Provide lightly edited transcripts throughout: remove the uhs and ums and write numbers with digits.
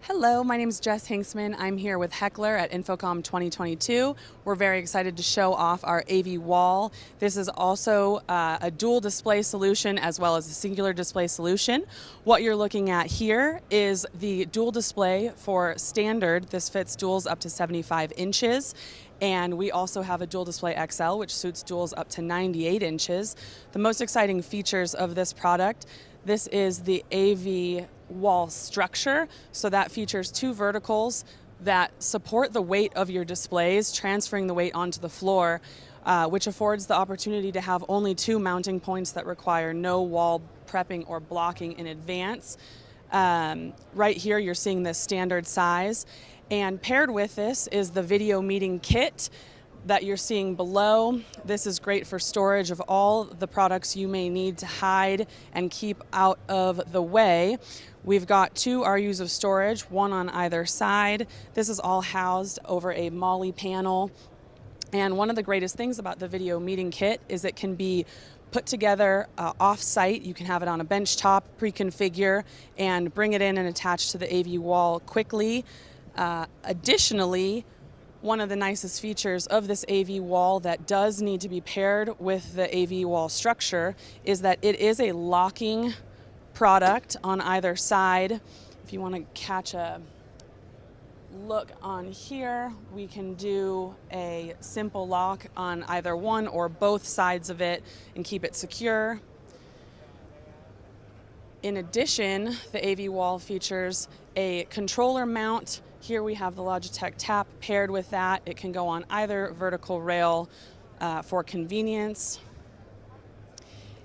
Hello, my name is Jess Hinksman. I'm here with Heckler at InfoComm 2022. We're very excited to show off our AV wall. This is also a dual display solution as well as a singular display solution. What you're looking at here is the dual display for standard. This fits duals up to 75 inches. And we also have a dual display XL, which suits duals up to 98 inches. The most exciting features of this product: this is the AV wall structure, so that features two verticals that support the weight of your displays, transferring the weight onto the floor, which affords the opportunity to have only two mounting points that require no wall prepping or blocking in advance. Right here you're seeing this standard size, and paired with this is the video meeting kit that you're seeing below. This is great for storage of all the products you may need to hide and keep out of the way. We've got two RUs of storage, one on either side. This is all housed over a MOLLE panel. And one of the greatest things about the video meeting kit is it can be put together off-site. You can have it on a bench top, pre-configure, and bring it in and attach to the AV wall quickly. Additionally, one of the nicest features of this AV wall that does need to be paired with the AV wall structure is that it is a locking product on either side. If you want to catch a look on here, we can do a simple lock on either one or both sides of it and keep it secure. In addition, the AV wall features a controller mount. Here we have the Logitech Tap paired with that. It can go on either vertical rail for convenience.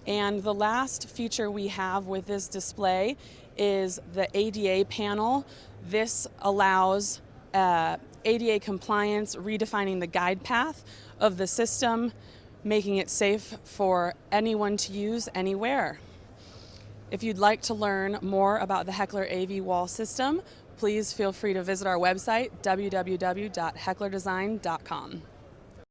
And the last feature we have with this display is the ADA panel. This allows ADA compliance, redefining the guide path of the system, making it safe for anyone to use anywhere. If you'd like to learn more about the Heckler AV wall system, please feel free to visit our website, www.hecklerdesign.com.